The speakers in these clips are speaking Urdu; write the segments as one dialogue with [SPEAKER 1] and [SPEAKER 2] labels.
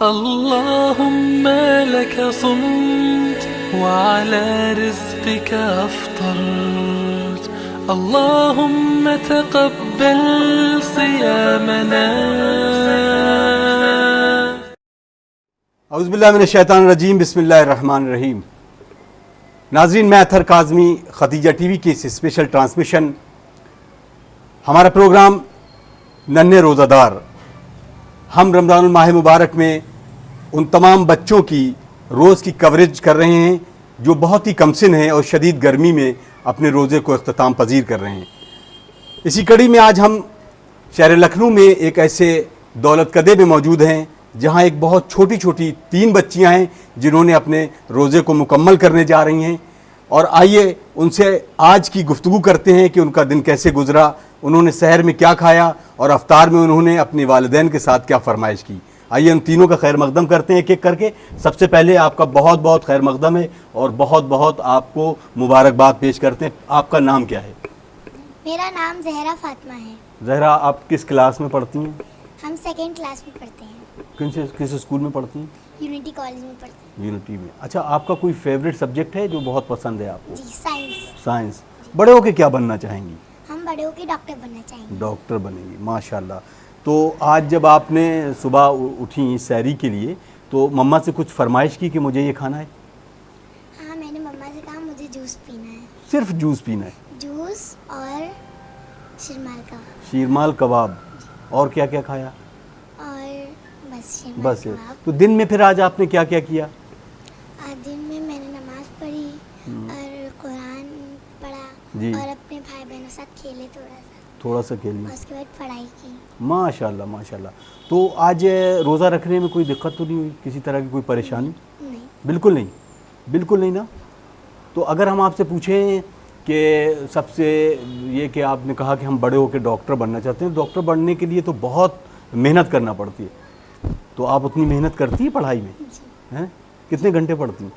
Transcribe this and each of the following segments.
[SPEAKER 1] اللهم لك صمت وعلى رزقك أفطرت اللهم تقبل صيامنا.
[SPEAKER 2] اعوذ باللہ من الشیطان الرجیم. بسم اللہ الرحمن الرحیم. ناظرین، میں اطہر کاظمی، خدیجہ ٹی وی کی اس اسپیشل ٹرانسمیشن ہمارا پروگرام ننھے روزہ دار، ہم رمضان الماہ مبارک میں ان تمام بچوں کی روز کی کوریج کر رہے ہیں جو بہت ہی کمسن ہیں اور شدید گرمی میں اپنے روزے کو اختتام پذیر کر رہے ہیں. اسی کڑی میں آج ہم شہر لکھنؤ میں ایک ایسے دولت کدے میں موجود ہیں جہاں ایک بہت چھوٹی چھوٹی 3 بچیاں ہیں جنہوں نے اپنے روزے کو مکمل کرنے جا رہی ہیں. اور آئیے ان سے آج کی گفتگو کرتے ہیں کہ ان کا دن کیسے گزرا، انہوں نے سحر میں کیا کھایا اور افطار میں انہوں نے اپنے والدین کے ساتھ کیا فرمائش کی. آئیے ان تینوں کا خیر مقدم کرتے ہیں ایک ایک کر کے. سب سے پہلے آپ کا بہت بہت خیر مقدم ہے اور بہت بہت آپ کو مبارکباد پیش کرتے ہیں. آپ کا نام کیا ہے؟
[SPEAKER 3] میرا نام زہرا فاطمہ ہے.
[SPEAKER 2] زہرا، آپ کس کلاس میں پڑھتی ہیں؟
[SPEAKER 3] ہم 2nd کلاس میں پڑھتے ہیں.
[SPEAKER 2] کس اسکول میں پڑھتی ہیں؟
[SPEAKER 3] یونٹی کالج میں پڑھتے ہیں.
[SPEAKER 2] یونٹی میں. اچھا، آپ کا کوئی فیوریٹ سبجیکٹ ہے جو بہت پسند ہے آپ کو؟
[SPEAKER 3] جی، سائنس.
[SPEAKER 2] سائنس. بڑے ہو کے کیا بننا چاہیں گی؟
[SPEAKER 3] ہم بڑے ہو کے ڈاکٹر بننا چاہیں گے.
[SPEAKER 2] ڈاکٹر بنیں گی، ماشاء اللہ. تو آج جب آپ نے صبح اٹھی سحری کے لیے تو مما سے کچھ فرمائش کی کہ مجھے یہ کھانا ہے؟
[SPEAKER 3] ہاں، میں نے مما سے کہا مجھے جوس پینا ہے.
[SPEAKER 2] صرف جوس پینا ہے؟
[SPEAKER 3] جوس اور شیرمال کا.
[SPEAKER 2] شیرمال کباب. اور کیا کیا کھایا؟
[SPEAKER 3] اور بس شیرمال
[SPEAKER 2] بس.
[SPEAKER 3] کباب.
[SPEAKER 2] تو دن میں پھر آج آپ نے کیا کیا کیا؟
[SPEAKER 3] آج دن میں نے نماز پڑھی اور قرآن پڑھا
[SPEAKER 2] جی.
[SPEAKER 3] اور اپنے بھائی بہنوں کے ساتھ کھیلے
[SPEAKER 2] تھوڑا سا کھیل
[SPEAKER 3] اور اس کے بعد پڑھائی کی.
[SPEAKER 2] ماشاء اللہ ماشاء اللہ. تو آج روزہ رکھنے میں کوئی دقت تو نہیں ہوئی؟ کسی طرح کی کوئی پریشانی؟
[SPEAKER 3] نہیں.
[SPEAKER 2] بالکل نہیں. بالکل نہیں نا. تو اگر ہم آپ سے پوچھیں کہ سب سے یہ کہ آپ نے کہا کہ ہم بڑے ہو کے ڈاکٹر بننا چاہتے ہیں، ڈاکٹر بننے کے لیے تو بہت محنت کرنا پڑتی ہے، تو آپ اتنی محنت کرتی ہیں پڑھائی میں؟
[SPEAKER 3] جی.
[SPEAKER 2] ہیں؟ کتنے گھنٹے پڑھتی ہیں؟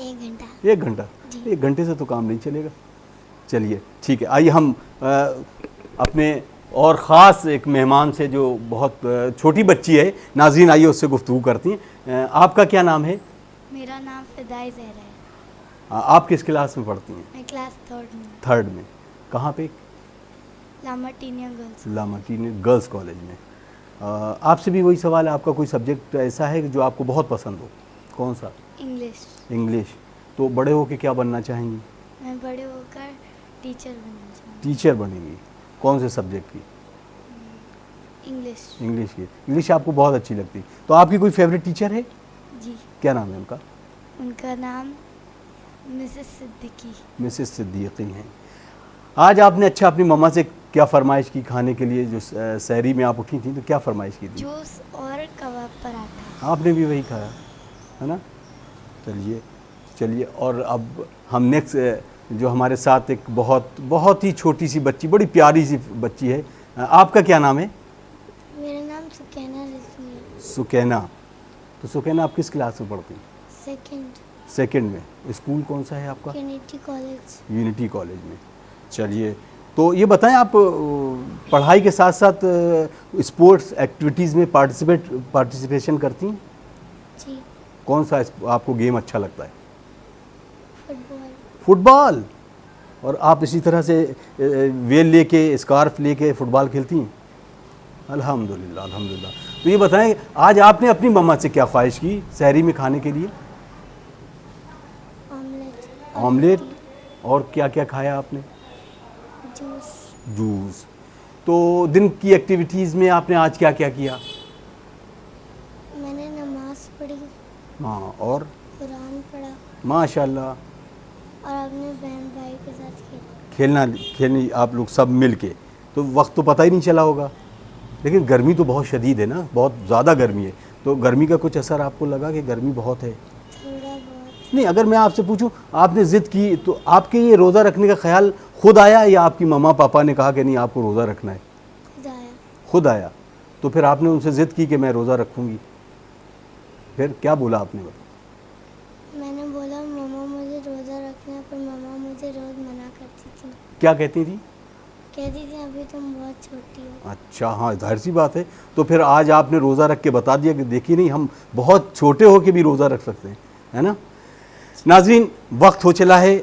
[SPEAKER 3] 1 گھنٹہ.
[SPEAKER 2] 1 گھنٹہ.
[SPEAKER 3] جی.
[SPEAKER 2] 1 گھنٹے سے تو کام نہیں چلے گا. چلیے ٹھیک ہے. آئیے ہم اپنے اور خاص ایک مہمان سے جو بہت چھوٹی بچی ہے، ناظرین آئیے اس سے گفتگو کرتی ہیں. آپ کا کیا نام ہے؟
[SPEAKER 3] میرا نام فدائے زہرا ہے.
[SPEAKER 2] آپ کس کلاس میں پڑھتی ہیں؟
[SPEAKER 3] میں کلاس 3rd میں.
[SPEAKER 2] 3rd میں. کہاں پہ؟
[SPEAKER 3] لامارٹینیا گرلس.
[SPEAKER 2] لامارٹینیا گرلس کالج میں. آپ سے بھی وہی سوال ہے، آپ کا کوئی سبجیکٹ ایسا ہے جو آپ کو بہت پسند ہو؟ کون سا؟
[SPEAKER 3] انگلش.
[SPEAKER 2] انگلش. تو بڑے ہو کے کیا بننا چاہیں گی؟
[SPEAKER 3] میں بڑے ہو کر ٹیچر بننا چاہوں گی.
[SPEAKER 2] ٹیچر بنیں گی. کون سے سبجیکٹ کی؟
[SPEAKER 3] انگلش.
[SPEAKER 2] انگلش کی. انگلش آپ کو بہت اچھی لگتی. تو آپ کی کوئی فیوریٹ ٹیچر ہے؟
[SPEAKER 3] جی.
[SPEAKER 2] کیا نام ہے ان کا؟
[SPEAKER 3] ان کا نام مسز صدیقی.
[SPEAKER 2] مسز صدیقی ہیں. آج آپ نے اچھا اپنی مما سے کیا فرمائش کی کھانے کے لیے؟ جو سحری میں آپ اٹھی تھیں تو کیا فرمائش کی تھی؟
[SPEAKER 3] جوس اور کباب پراٹھا.
[SPEAKER 2] آپ نے بھی وہی کھایا ہے نا. چلیے. اور اب ہم نیکسٹ جو ہمارے ساتھ ایک بہت ہی چھوٹی سی بچی، بڑی پیاری سی بچی ہے. آپ کا کیا نام ہے؟
[SPEAKER 3] میرا نام سکینہ رضوی ہے.
[SPEAKER 2] سکینہ. تو سکینہ آپ کس کلاس میں پڑھتی ہیں؟ 2nd میں. اسکول کون سا ہے آپ کا؟
[SPEAKER 3] Unity college.
[SPEAKER 2] یونٹی کالج میں. چلیے. تو یہ بتائیں، آپ پڑھائی کے ساتھ ساتھ اسپورٹس ایکٹیویٹیز میں پارٹیسپیشن کرتی ہیں؟
[SPEAKER 3] جی.
[SPEAKER 2] کون سا آپ کو گیم اچھا لگتا ہے؟
[SPEAKER 3] فٹ بال.
[SPEAKER 2] اور آپ اسی طرح سے ویل لے کے، اسکارف لے کے فٹ بال کھیلتی ہیں؟ الحمدللہ الحمدللہ. تو یہ بتائیں، آج آپ نے اپنی مما سے کیا خواہش کی سحری میں کھانے کے لیے؟ آملیٹ. اور کیا کیا کھایا آپ نے؟ جوس. تو دن کی ایکٹیویٹیز میں آپ نے آج کیا کیا کیا؟
[SPEAKER 3] میں نے نماز پڑھی.
[SPEAKER 2] ہاں. اور
[SPEAKER 3] قرآن پڑھا.
[SPEAKER 2] ماشاء اللہ.
[SPEAKER 3] اور اپنے بہن بھائی کے ساتھ
[SPEAKER 2] کھیلنی آپ لوگ سب مل کے. تو وقت تو پتہ ہی نہیں چلا ہوگا. لیکن گرمی تو بہت شدید ہے نا، بہت زیادہ گرمی ہے. تو گرمی کا کچھ اثر آپ کو لگا کہ گرمی بہت ہے؟
[SPEAKER 3] تھوڑا بہت.
[SPEAKER 2] نہیں، اگر میں آپ سے پوچھوں، آپ نے ضد کی تو آپ کے یہ روزہ رکھنے کا خیال خود آیا یا آپ کی مما پاپا نے کہا کہ نہیں آپ کو روزہ رکھنا ہے؟ خود آیا. تو پھر آپ نے ان سے ضد کی کہ میں روزہ رکھوں گی. پھر کیا بولا آپ نے؟
[SPEAKER 3] میں نے بولا مما مجھے روزہ رکھنا ہے، پر مما مجھے روز منع کرتی تھی.
[SPEAKER 2] کیا کہتی تھی؟
[SPEAKER 3] کہتی تھی ابھی تم بہت چھوٹی ہو.
[SPEAKER 2] اچھا ہاں ظاہر سی بات ہے. تو پھر آج آپ نے روزہ رکھ کے بتا دیا کہ دیکھیے نہیں ہم بہت چھوٹے ہو کے بھی روزہ رکھ سکتے ہیں, ہے نا. ناظرین وقت ہو چلا ہے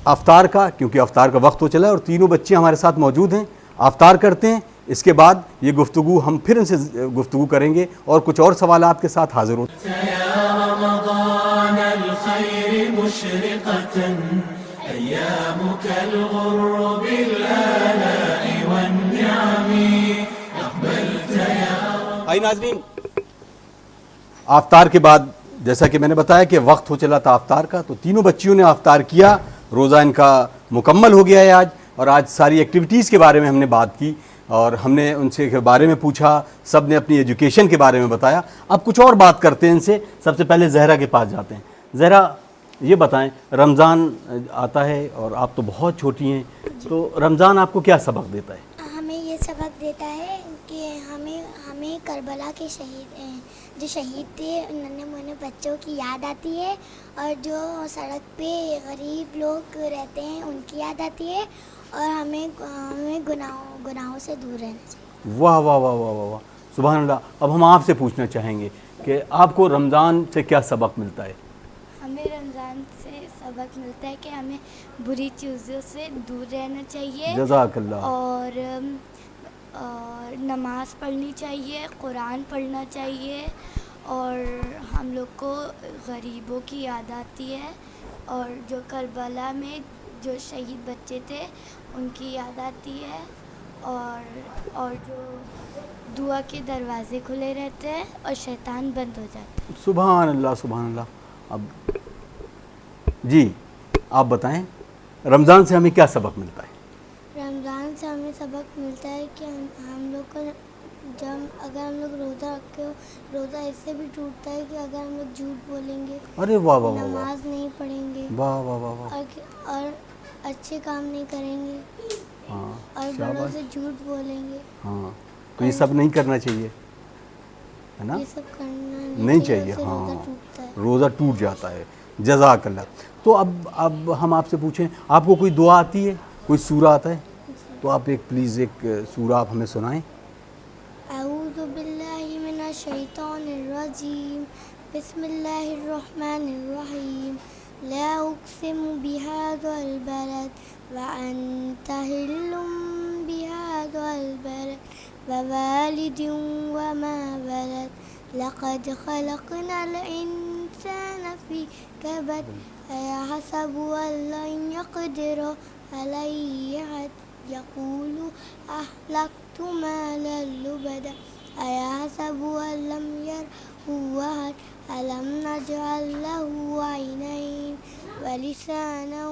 [SPEAKER 2] افطار کا, کیونکہ افطار کا وقت ہو چلا ہے اور تینوں بچے ہمارے ساتھ موجود ہیں. افطار کرتے ہیں, اس کے بعد یہ گفتگو ہم پھر ان سے گفتگو کریں گے اور کچھ اور سوالات کے ساتھ حاضر ہوتے ہیں. آئی ناظرین, افطار کے بعد جیسا کہ میں نے بتایا کہ وقت ہو چلا تھا افطار کا, تو تینوں بچیوں نے افطار کیا, روزہ ان کا مکمل ہو گیا ہے آج. اور آج ساری ایکٹیویٹیز کے بارے میں ہم نے بات کی اور ہم نے ان سے کے بارے میں پوچھا, سب نے اپنی ایجوکیشن کے بارے میں بتایا. اب کچھ اور بات کرتے ہیں ان سے. سب سے پہلے زہرا کے پاس جاتے ہیں. زہرا یہ بتائیں, رمضان آتا ہے اور آپ تو بہت چھوٹی ہیں, تو رمضان آپ کو کیا سبق دیتا ہے؟
[SPEAKER 3] ہمیں یہ سبق دیتا ہے کہ ہمیں کربلا کے جو شہید تھے ننھے منھے بچوں کی یاد آتی ہے, اور جو سڑک پہ غریب لوگ رہتے ہیں ان کی یاد آتی ہے, اور ہمیں گناہوں سے دور رہنا چاہیے.
[SPEAKER 2] واہ واہ واہ واہ واہ واہ, سبحان اللہ. اب ہم آپ سے پوچھنا چاہیں گے کہ آپ کو رمضان سے کیا سبق ملتا ہے؟
[SPEAKER 4] ہمیں رمضان سے سبق ملتا ہے کہ ہمیں بری چیزوں سے دور رہنا چاہیے,
[SPEAKER 2] جزاک اللہ.
[SPEAKER 4] اور نماز پڑھنی چاہیے, قرآن پڑھنا چاہیے, اور ہم لوگ کو غریبوں کی یاد آتی ہے, اور جو کربلا میں جو شہید بچے تھے ان کی یاد آتی ہے, اور جو دعا کے دروازے کھلے رہتے ہیں اور شیطان بند ہو جاتا ہے.
[SPEAKER 2] سبحان اللہ سبحان اللہ. اب جی آپ بتائیں رمضان سے ہمیں کیا سبق ملتا ہے؟
[SPEAKER 3] رمضان سے ہمیں سبق ملتا ہے کہ ہم لوگ کو اگر ہم لوگ روزہ رکھے ہو, روزہ اس سے بھی ٹوٹتا ہے کہ اگر ہم لوگ جھوٹ بولیں گے,
[SPEAKER 2] ارے واہ واہ واہ,
[SPEAKER 3] نماز نہیں پڑھیں گے,
[SPEAKER 2] واہ واہ واہ واہ,
[SPEAKER 3] اور اچھے کام نہیں کریں گے,
[SPEAKER 2] ہاں,
[SPEAKER 3] اور بڑوں سے جھوٹ بولیں گے.
[SPEAKER 2] ہاں تو یہ سب نہیں کرنا چاہیے, ہے نا,
[SPEAKER 3] یہ سب کرنا
[SPEAKER 2] نہیں چاہیے.
[SPEAKER 3] اس سے
[SPEAKER 2] ہاں
[SPEAKER 3] روزہ ٹوٹتا ہے.
[SPEAKER 2] روزہ ٹوٹ جاتا ہے. جزاک اللہ. تو اب ہم آپ سے پوچھیں, آپ کو کوئی دعا آتی ہے, کوئی سورہ آتا ہے؟ تو آپ ایک پلیز ایک سورہ آپ ہمیں سنائیں.
[SPEAKER 3] اعوذ باللہ من الشیطان الرجیم, بسم اللہ الرحمن الرحیم, لا اقسم بهذا البلد وانت حل بهذا البلد ووالد وما ولد, لقد خلقنا الانسان في كبد, أيحسب أن لن يقدر عليه يقول أهلكت مالا لبدا, أيحسب أن لم يره أحد, ألم نجعل له عينين ولسانا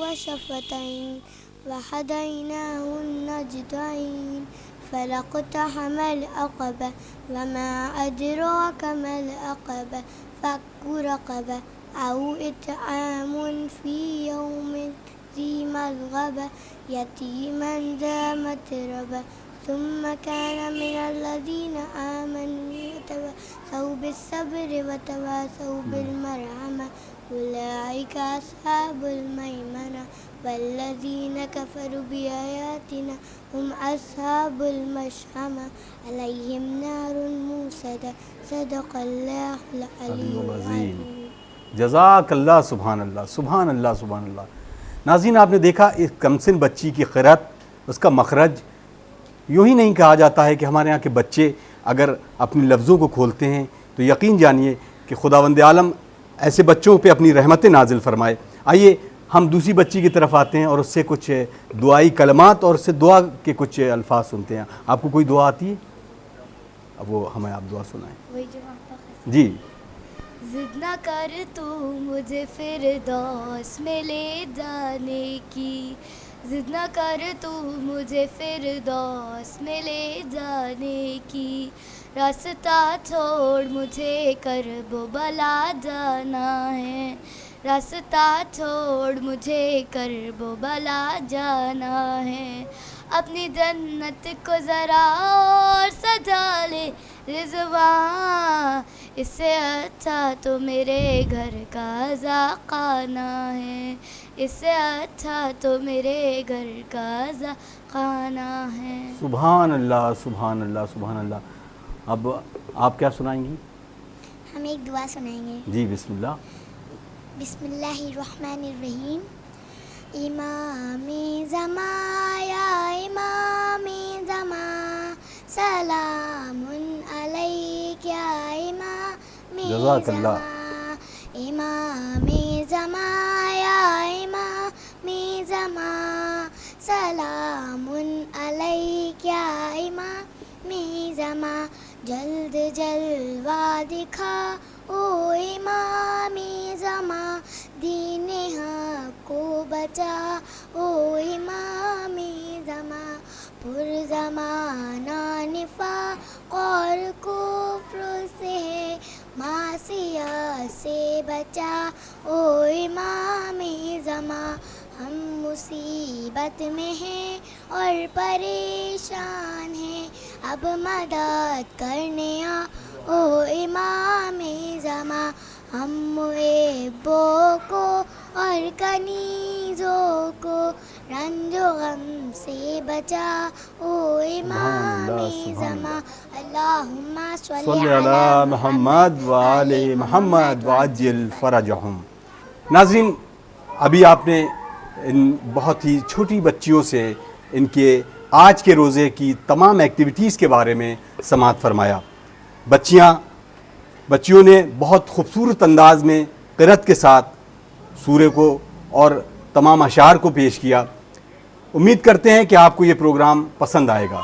[SPEAKER 3] وشفتين وهديناه النجدين, فلاقتحم العقبة وما أدراك ما العقبة, فك رقبة أو إطعام في يوم ذي مسغبة يتيما ذا متربة, ثم كان من الذين آمنوا وتواصوا بالصبر وتواصوا بالمرحمة, أولئك أصحاب الميمنة, والذين كفروا بآياتنا هم أصحاب المشأمة, عليهم نار موصدة, صدق الله العلي العظيم.
[SPEAKER 2] جزاک اللہ. سبحان اللہ سبحان اللہ سبحان اللہ. ناظرین آپ نے دیکھا اس کمسن بچی کی قرأت, اس کا مخرج. یوں ہی نہیں کہا جاتا ہے کہ ہمارے یہاں کے بچے اگر اپنی لفظوں کو کھولتے ہیں تو یقین جانیے کہ خداوند عالم ایسے بچوں پہ اپنی رحمتیں نازل فرمائے. آئیے ہم دوسری بچی کی طرف آتے ہیں اور اس سے کچھ دعائی کلمات اور اس سے دعا کے کچھ الفاظ سنتے ہیں. آپ کو کوئی دعا آتی ہے؟ اب وہ ہمیں آپ دعا سنائیں.
[SPEAKER 4] وہی جو آپ
[SPEAKER 2] جی.
[SPEAKER 4] ضد نہ کر تو مجھے فردوس میں لے جانے کی, ضد نہ کر تو مجھے فردوس میں لے جانے کی, راستہ چھوڑ مجھے کرب و بلا جانا ہے, راستہ چھوڑ مجھے کرب و بلا جانا ہے, اپنی جنت کو ذرا اور سجا لے رضوان, اس سے اچھا تو میرے گھر کا ذاقانہ ہے, اس سے اچھا تو میرے گھر کا خانہ ہے.
[SPEAKER 2] سبحان اللہ سبحان اللہ سبحان اللہ. اب آپ کیا سنائیں گی؟
[SPEAKER 3] ہم ایک دعا سنائیں گے.
[SPEAKER 2] جی بسم اللہ.
[SPEAKER 3] بسم اللہ الرحمن الرحیم. امام زمان یا امام زمان سلام علیک یا امام
[SPEAKER 2] جزاک اللہ.
[SPEAKER 3] زمان. امام زمان یا امام زمان سلام علیک یا امام زمان. جلد جلوہ دکھا او امام زمان دین حق کو بچا او امام زمان. پر زمانہ نفاق اور کفر سے ہے معصیت سے بچا او امام زمان. ہم مصیبت میں ہیں اور پریشان ہیں اب مدد کرنے آ او امام زمان. ہم محبوں کو اور کنیزوں کو رنج و غم سے بچا او امام زمان. اللہم
[SPEAKER 2] صلی علی محمد و آل محمد وعجل فرجہم. ناظرین، ابھی آپ نے ان بہت ہی چھوٹی بچیوں سے ان کے آج کے روزے کی تمام ایکٹیویٹیز کے بارے میں سماعت فرمایا. بچیوں نے بہت خوبصورت انداز میں قرأت کے ساتھ سورہ کو اور تمام اشعار کو پیش کیا. امید کرتے ہیں کہ آپ کو یہ پروگرام پسند آئے گا.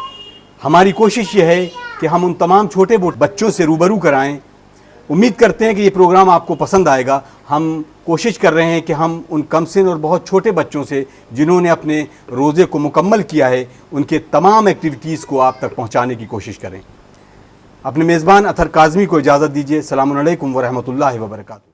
[SPEAKER 2] ہماری کوشش یہ ہے کہ ہم ان تمام چھوٹے بچوں سے روبرو کرائیں. امید کرتے ہیں کہ یہ پروگرام آپ کو پسند آئے گا. ہم کوشش کر رہے ہیں کہ ہم ان کم سن اور بہت چھوٹے بچوں سے جنہوں نے اپنے روزے کو مکمل کیا ہے ان کے تمام ایکٹیویٹیز کو آپ تک پہنچانے کی کوشش کریں. اپنے میزبان اطہر کاظمی کو اجازت دیجیے. السلام علیکم ورحمۃ اللہ وبرکاتہ.